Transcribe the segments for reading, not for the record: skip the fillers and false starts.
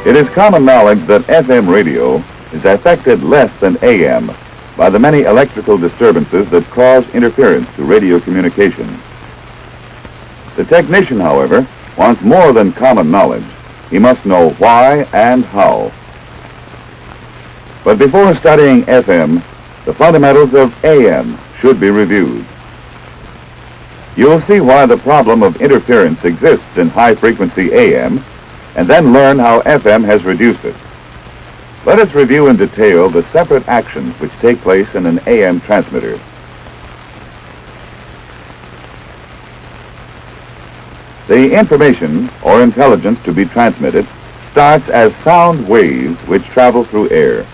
It is common knowledge that FM radio is affected less than AM by the many electrical disturbances that cause interference to radio communication. The technician, however, wants more than common knowledge. He must know why and how. But before studying FM, the fundamentals of AM should be reviewed. You'll see why the problem of interference exists in high-frequency AM, and then learn how FM has reduced it. Let us review in detail the separate actions which take place in an AM transmitter. The information or intelligence to be transmitted starts as sound waves which travel through air.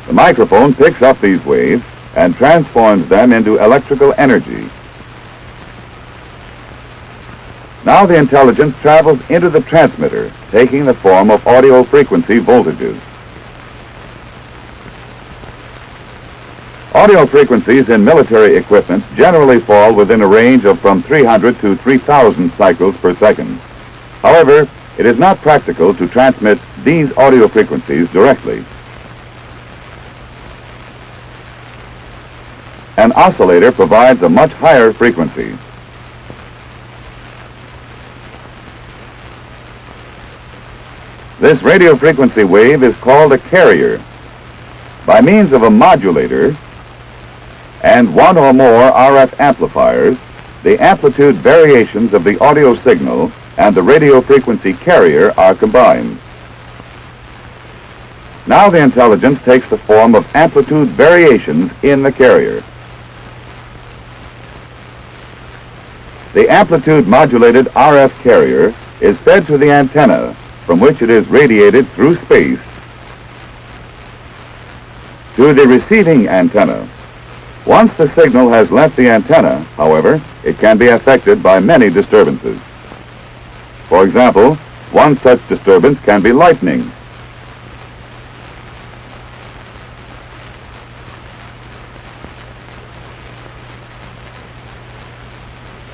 The microphone picks up these waves and transforms them into electrical energy. Now the intelligence travels into the transmitter, taking the form of audio frequency voltages. Audio frequencies in military equipment generally fall within a range of from 300 to 3,000 cycles per second. However, it is not practical to transmit these audio frequencies directly. An oscillator provides a much higher frequency. This radio frequency wave is called a carrier. By means of a modulator and one or more RF amplifiers, the amplitude variations of the audio signal and the radio frequency carrier are combined. Now the intelligence takes the form of amplitude variations in the carrier. The amplitude modulated RF carrier is fed to the antenna, from which it is radiated through space to the receiving antenna. Once the signal has left the antenna, however, it can be affected by many disturbances. For example, one such disturbance can be lightning.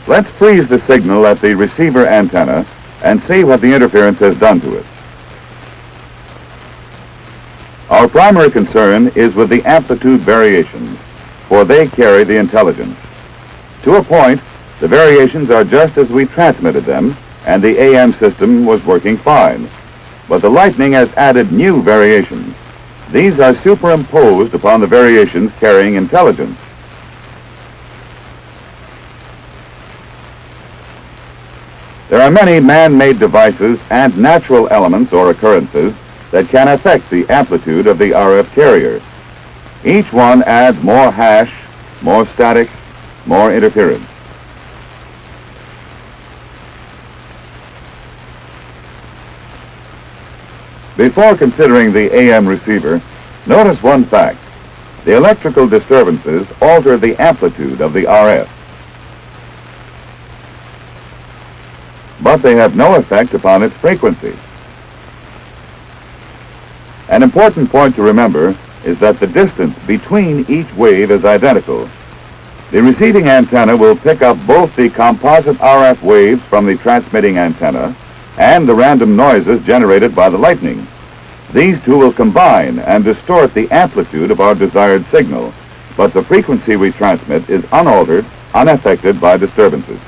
Let's freeze the signal at the receiver antenna and see what the interference has done to it. Our primary concern is with the amplitude variations, for they carry the intelligence. To a point, the variations are just as we transmitted them, and the AM system was working fine. But the lightning has added new variations. These are superimposed upon the variations carrying intelligence. There are many man-made devices and natural elements or occurrences that can affect the amplitude of the RF carrier. Each one adds more hash, more static, more interference. Before considering the AM receiver, notice one fact. The electrical disturbances alter the amplitude of the RF. But they have no effect upon its frequency. An important point to remember is that the distance between each wave is identical. The receiving antenna will pick up both the composite RF waves from the transmitting antenna and the random noises generated by the lightning. These two will combine and distort the amplitude of our desired signal, but the frequency we transmit is unaltered, unaffected by disturbances.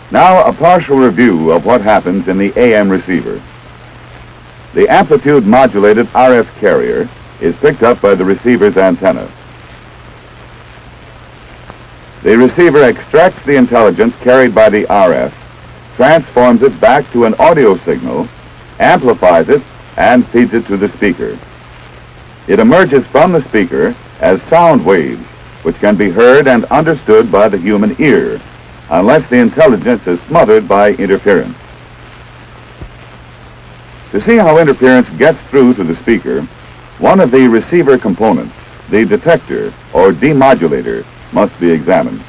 Now, a partial review of what happens in the AM receiver. The amplitude-modulated RF carrier is picked up by the receiver's antenna. The receiver extracts the intelligence carried by the RF, transforms it back to an audio signal, amplifies it, and feeds it to the speaker. It emerges from the speaker as sound waves, which can be heard and understood by the human ear, unless the intelligence is smothered by interference. To see how interference gets through to the speaker, one of the receiver components, the detector or demodulator, must be examined.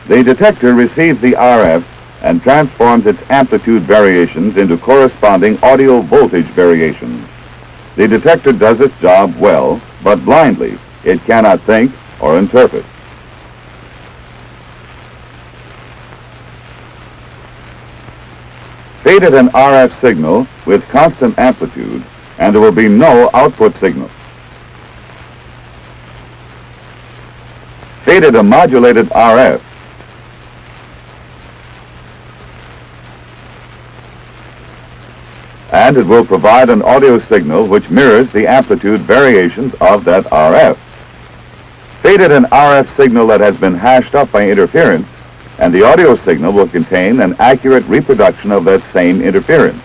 The detector receives the RF and transforms its amplitude variations into corresponding audio voltage variations. The detector does its job well, but blindly. It cannot think or interpret. Feed it an RF signal with constant amplitude, and there will be no output signal. Feed it a modulated RF, and it will provide an audio signal which mirrors the amplitude variations of that RF. Feed it an RF signal that has been hashed up by interference, and the audio signal will contain an accurate reproduction of that same interference.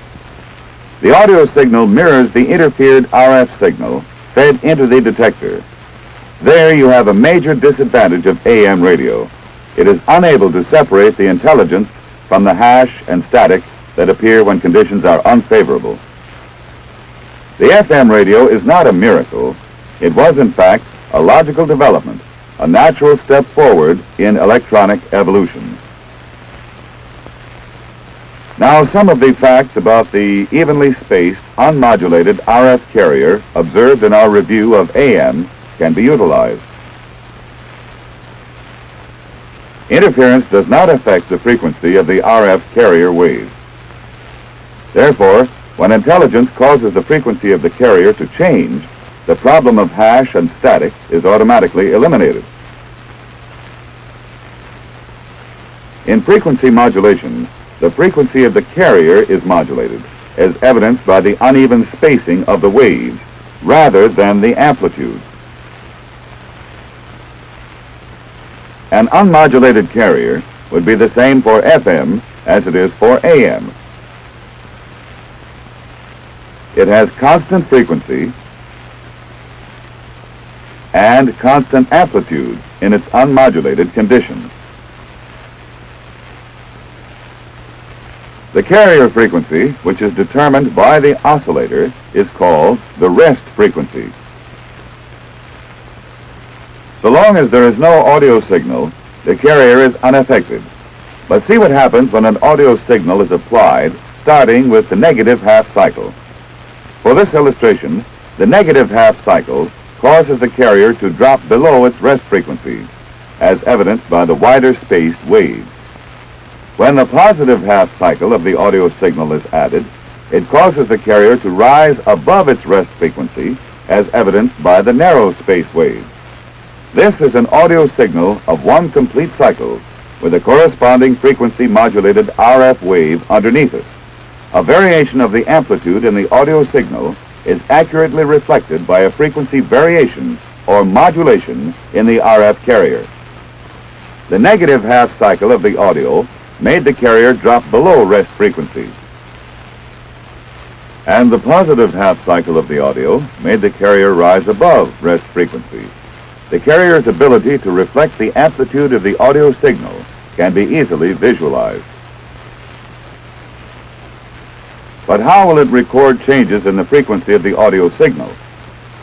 The audio signal mirrors the interfered RF signal fed into the detector. There you have a major disadvantage of AM radio. It is unable to separate the intelligence from the hash and static that appear when conditions are unfavorable. The FM radio is not a miracle. It was, in fact, a logical development, a natural step forward in electronic evolution. Now, some of the facts about the evenly spaced, unmodulated RF carrier observed in our review of AM can be utilized. Interference does not affect the frequency of the RF carrier wave. Therefore, when intelligence causes the frequency of the carrier to change, the problem of hash and static is automatically eliminated. In frequency modulation, the frequency of the carrier is modulated, as evidenced by the uneven spacing of the waves, rather than the amplitude. An unmodulated carrier would be the same for FM as it is for AM. It has constant frequency and constant amplitude in its unmodulated condition. The carrier frequency, which is determined by the oscillator, is called the rest frequency. So long as there is no audio signal, the carrier is unaffected. But see what happens when an audio signal is applied, starting with the negative half cycle. For this illustration, the negative half cycle causes the carrier to drop below its rest frequency, as evidenced by the wider spaced waves. When the positive half cycle of the audio signal is added, it causes the carrier to rise above its rest frequency, as evidenced by the narrow space waves. This is an audio signal of one complete cycle, with a corresponding frequency modulated RF wave underneath it. A variation of the amplitude in the audio signal is accurately reflected by a frequency variation or modulation in the RF carrier. The negative half cycle of the audio made the carrier drop below rest frequency, and the positive half cycle of the audio made the carrier rise above rest frequency. The carrier's ability to reflect the amplitude of the audio signal can be easily visualized. But how will it record changes in the frequency of the audio signal?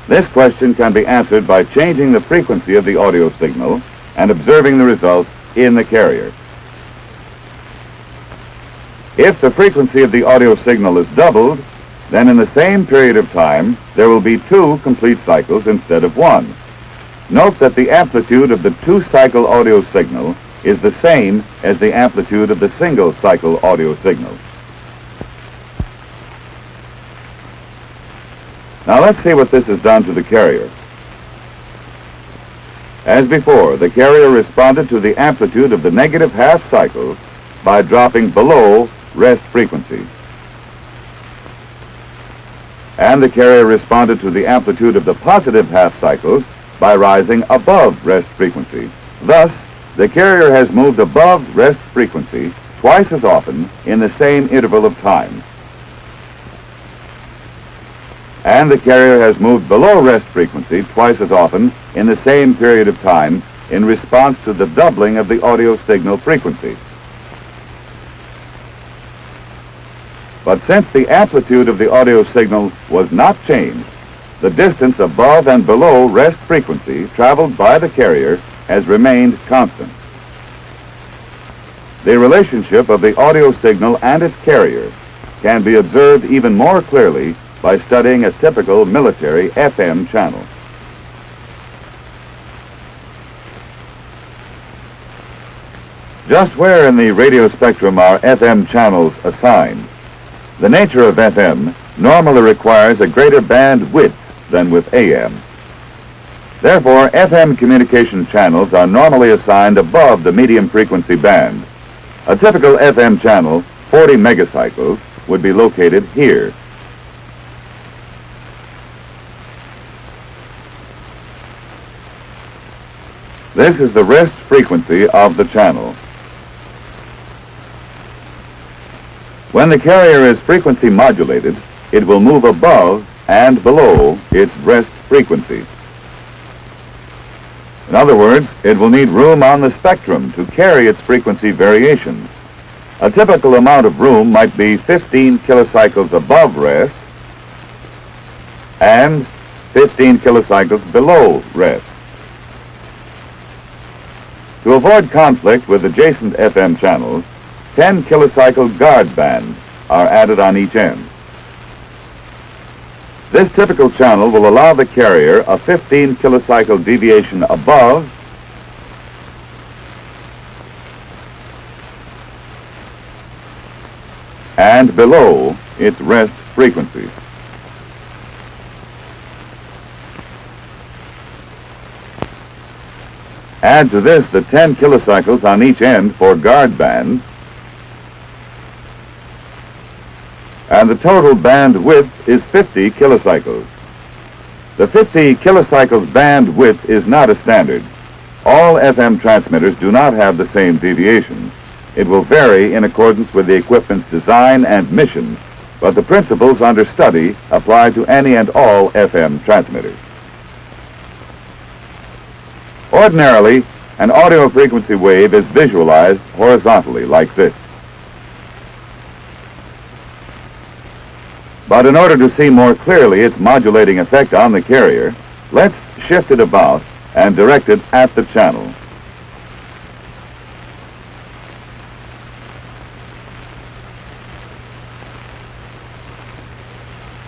This question can be answered by changing the frequency of the audio signal and observing the results in the carrier. If the frequency of the audio signal is doubled, then in the same period of time, there will be two complete cycles instead of one. Note that the amplitude of the two-cycle audio signal is the same as the amplitude of the single-cycle audio signal. Now let's see what this has done to the carrier. As before, the carrier responded to the amplitude of the negative half cycle by dropping below rest frequency. And the carrier responded to the amplitude of the positive half cycles by rising above rest frequency. Thus, the carrier has moved above rest frequency twice as often in the same interval of time. And the carrier has moved below rest frequency twice as often in the same period of time in response to the doubling of the audio signal frequency. But since the amplitude of the audio signal was not changed, the distance above and below rest frequency traveled by the carrier has remained constant. The relationship of the audio signal and its carrier can be observed even more clearly by studying a typical military FM channel. Just where in the radio spectrum are FM channels assigned? The nature of FM normally requires a greater band width than with AM. Therefore, FM communication channels are normally assigned above the medium frequency band. A typical FM channel, 40 megacycles, would be located here. This is the rest frequency of the channel. When the carrier is frequency modulated, it will move above and below its rest frequency. In other words, it will need room on the spectrum to carry its frequency variations. A typical amount of room might be 15 kilocycles above rest and 15 kilocycles below rest. To avoid conflict with adjacent FM channels, 10 kilocycle guard bands are added on each end. This typical channel will allow the carrier a 15 kilocycle deviation above and below its rest frequency. Add to this the 10 kilocycles on each end for guard bands, and the total band width is 50 kilocycles. The 50 kilocycles band width is not a standard. All FM transmitters do not have the same deviations. It will vary in accordance with the equipment's design and mission, but the principles under study apply to any and all FM transmitters. Ordinarily, an audio frequency wave is visualized horizontally like this. But in order to see more clearly its modulating effect on the carrier, let's shift it about and direct it at the channel.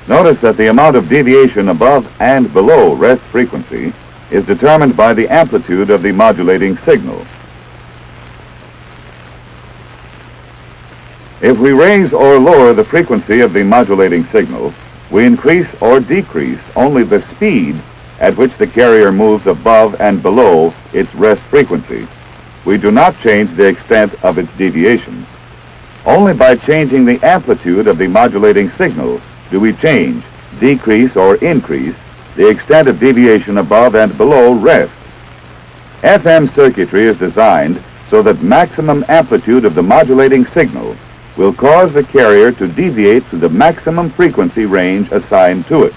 Notice that the amount of deviation above and below rest frequency is determined by the amplitude of the modulating signal. If we raise or lower the frequency of the modulating signal, we increase or decrease only the speed at which the carrier moves above and below its rest frequency. We do not change the extent of its deviations. Only by changing the amplitude of the modulating signal do we change, decrease, or increase the extent of deviation above and below rest. FM circuitry is designed so that maximum amplitude of the modulating signal will cause the carrier to deviate to the maximum frequency range assigned to it.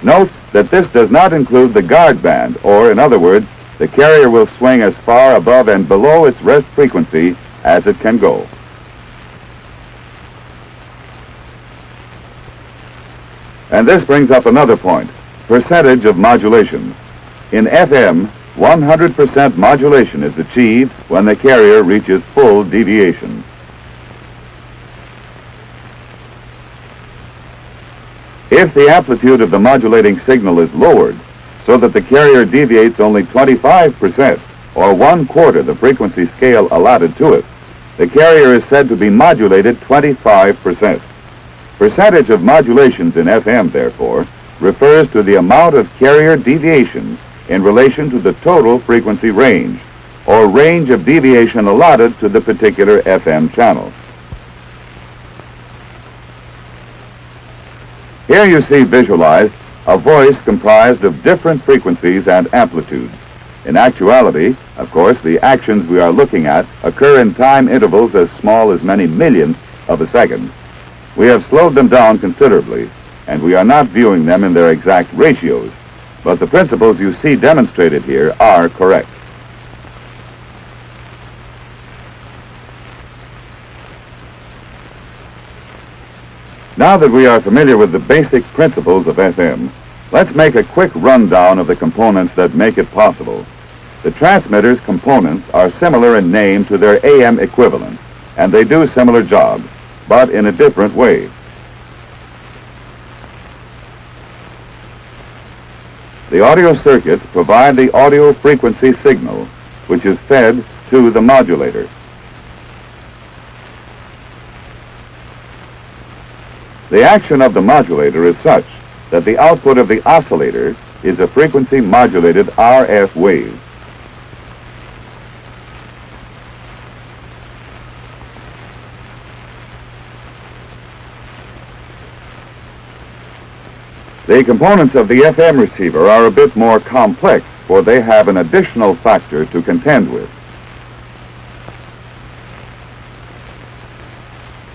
Note that this does not include the guard band, or in other words, the carrier will swing as far above and below its rest frequency as it can go. And this brings up another point, percentage of modulation. In FM, 100% modulation is achieved when the carrier reaches full deviation. If the amplitude of the modulating signal is lowered so that the carrier deviates only 25%, or 1/4 the frequency scale allotted to it, the carrier is said to be modulated 25%. Percentage of modulations in FM, therefore, refers to the amount of carrier deviation in relation to the total frequency range, or range of deviation allotted to the particular FM channel. Here you see visualized a voice comprised of different frequencies and amplitudes. In actuality, of course, the actions we are looking at occur in time intervals as small as many millionths of a second. We have slowed them down considerably, and we are not viewing them in their exact ratios, but the principles you see demonstrated here are correct. Now that we are familiar with the basic principles of FM, let's make a quick rundown of the components that make it possible. The transmitter's components are similar in name to their AM equivalents, and they do similar jobs, but in a different way. The audio circuits provide the audio frequency signal, which is fed to the modulator. The action of the modulator is such that the output of the oscillator is a frequency-modulated RF wave. The components of the FM receiver are a bit more complex, for they have an additional factor to contend with.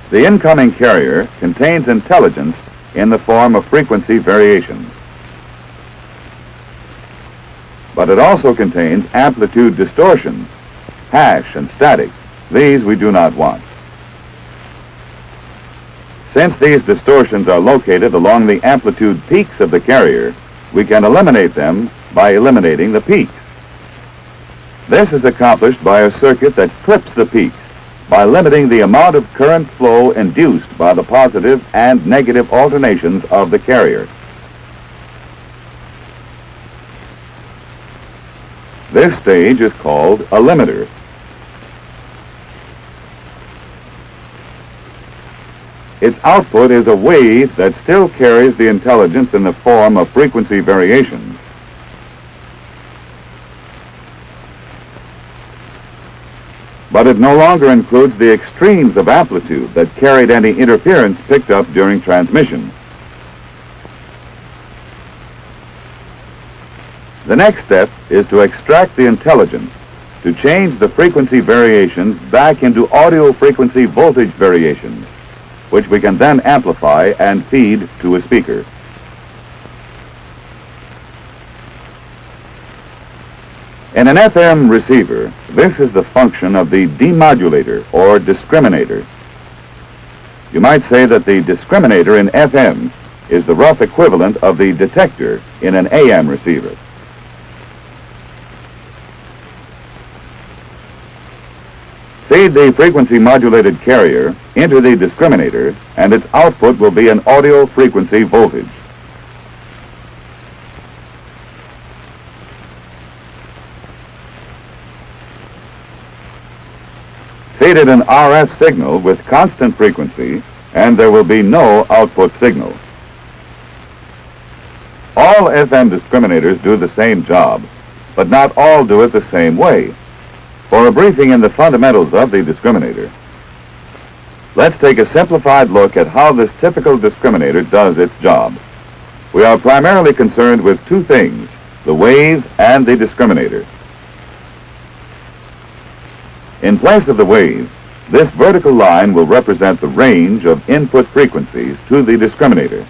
The incoming carrier contains intelligence in the form of frequency variations. But it also contains amplitude distortions, hash and static. These we do not want. Since these distortions are located along the amplitude peaks of the carrier, we can eliminate them by eliminating the peaks. This is accomplished by a circuit that clips the peaks by limiting the amount of current flow induced by the positive and negative alternations of the carrier. This stage is called a limiter. Its output is a wave that still carries the intelligence in the form of frequency variations. But it no longer includes the extremes of amplitude that carried any interference picked up during transmission. The next step is to extract the intelligence, to change the frequency variations back into audio frequency voltage variations, which we can then amplify and feed to a speaker. In an FM receiver, this is the function of the demodulator or discriminator. You might say that the discriminator in FM is the rough equivalent of the detector in an AM receiver. Feed the frequency modulated carrier into the discriminator, and its output will be an audio frequency voltage. Feed it an RF signal with constant frequency, and there will be no output signal. All FM discriminators do the same job, but not all do it the same way. For a briefing in the fundamentals of the discriminator, let's take a simplified look at how this typical discriminator does its job. We are primarily concerned with two things, the wave and the discriminator. In place of the wave, this vertical line will represent the range of input frequencies to the discriminator.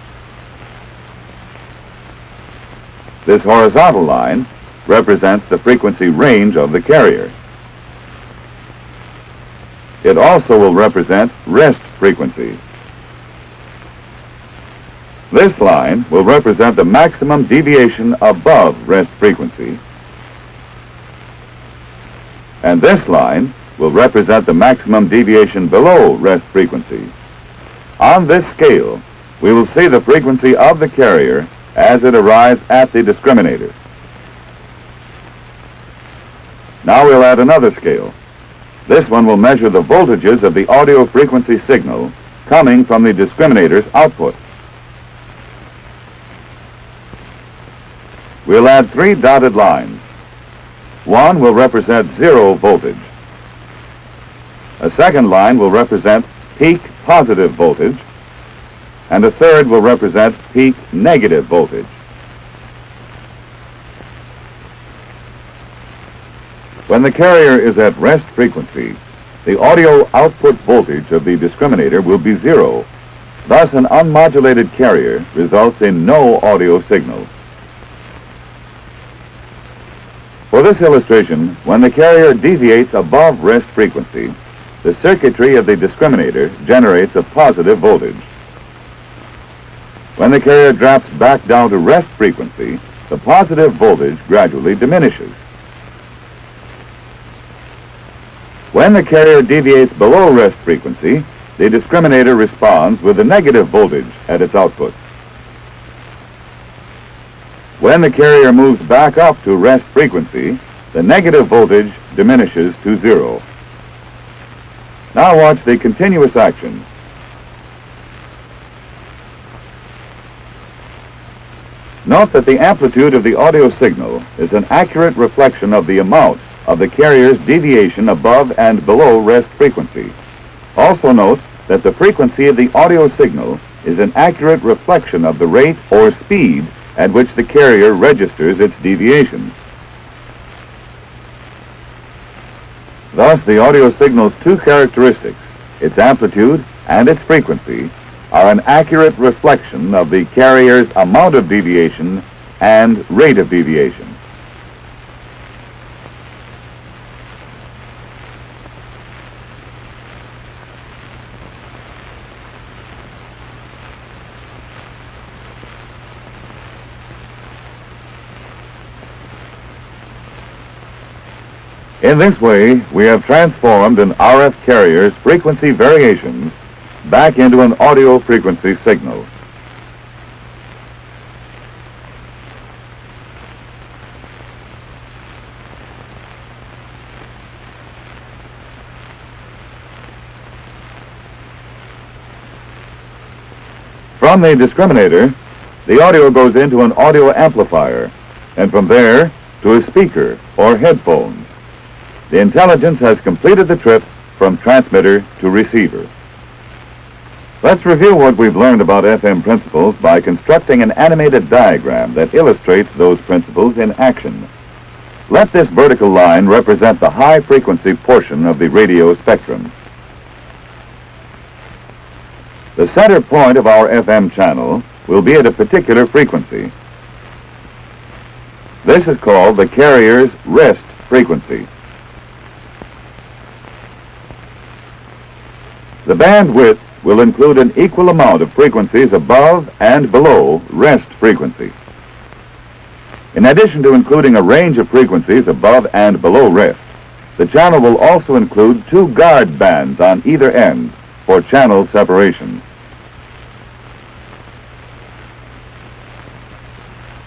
This horizontal line represents the frequency range of the carrier. It also will represent rest frequencies. This line will represent the maximum deviation above rest frequency. And this line will represent the maximum deviation below rest frequency. On this scale, we will see the frequency of the carrier as it arrives at the discriminator. Now we'll add another scale. This one will measure the voltages of the audio frequency signal coming from the discriminator's output. We'll add 3 dotted lines. One will represent 0 voltage. A second line will represent peak positive voltage, and a third will represent peak negative voltage. When the carrier is at rest frequency, the audio output voltage of the discriminator will be 0. Thus, an unmodulated carrier results in no audio signal. For this illustration, when the carrier deviates above rest frequency, the circuitry of the discriminator generates a positive voltage. When the carrier drops back down to rest frequency, the positive voltage gradually diminishes. When the carrier deviates below rest frequency, the discriminator responds with a negative voltage at its output. When the carrier moves back up to rest frequency, the negative voltage diminishes to 0. Now watch the continuous action. Note that the amplitude of the audio signal is an accurate reflection of the amount of the carrier's deviation above and below rest frequency. Also note that the frequency of the audio signal is an accurate reflection of the rate or speed at which the carrier registers its deviations. Thus, the audio signal's two characteristics, its amplitude and its frequency, are an accurate reflection of the carrier's amount of deviation and rate of deviation. In this way, we have transformed an RF carrier's frequency variations back into an audio frequency signal. From the discriminator, the audio goes into an audio amplifier, and from there to a speaker or headphones. The intelligence has completed the trip from transmitter to receiver. Let's review what we've learned about FM principles by constructing an animated diagram that illustrates those principles in action. Let this vertical line represent the high-frequency portion of the radio spectrum. The center point of our FM channel will be at a particular frequency. This is called the carrier's rest frequency. The bandwidth will include an equal amount of frequencies above and below rest frequency. In addition to including a range of frequencies above and below rest, the channel will also include two guard bands on either end for channel separation.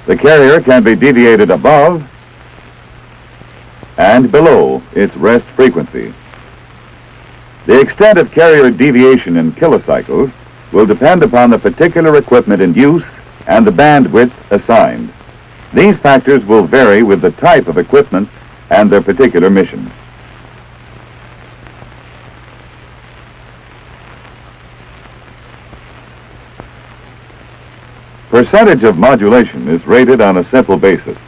The carrier can be deviated above and below its rest frequency. The extent of carrier deviation in kilocycles will depend upon the particular equipment in use and the bandwidth assigned. These factors will vary with the type of equipment and their particular mission. Percentage of modulation is rated on a simple basis.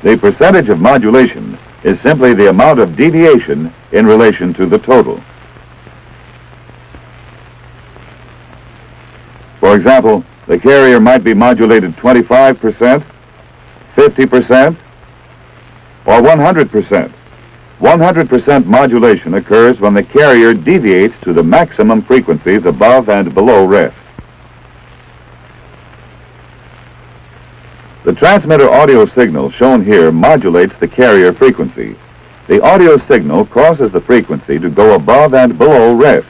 The percentage of modulation is simply the amount of deviation in relation to the total. For example, the carrier might be modulated 25%, 50%, or 100%. 100% modulation occurs when the carrier deviates to the maximum frequencies above and below rest. The transmitter audio signal shown here modulates the carrier frequency. The audio signal causes the frequency to go above and below rest.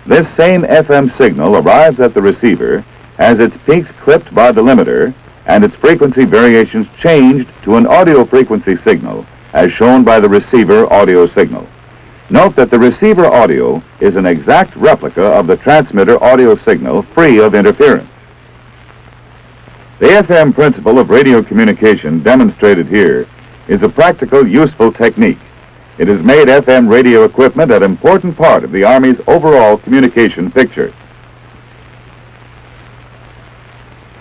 This same FM signal arrives at the receiver as its peaks clipped by the limiter and its frequency variations changed to an audio frequency signal, as shown by the receiver audio signal. Note that the receiver audio is an exact replica of the transmitter audio signal, free of interference. The FM principle of radio communication demonstrated here is a practical, useful technique. It has made FM radio equipment an important part of the Army's overall communication picture.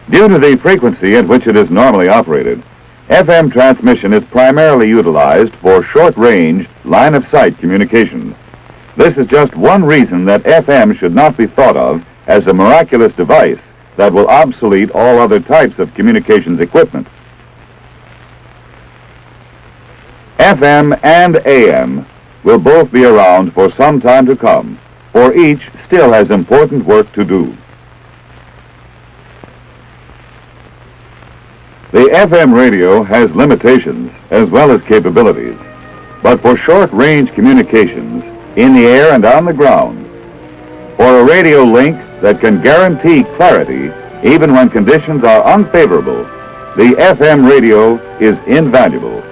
Due to the frequency at which it is normally operated, FM transmission is primarily utilized for short-range, line-of-sight communications. This is just one reason that FM should not be thought of as a miraculous device that will obsolete all other types of communications equipment. FM and AM will both be around for some time to come, for each still has important work to do. The FM radio has limitations as well as capabilities, but for short-range communications in the air and on the ground, for a radio link that can guarantee clarity even when conditions are unfavorable, the FM radio is invaluable.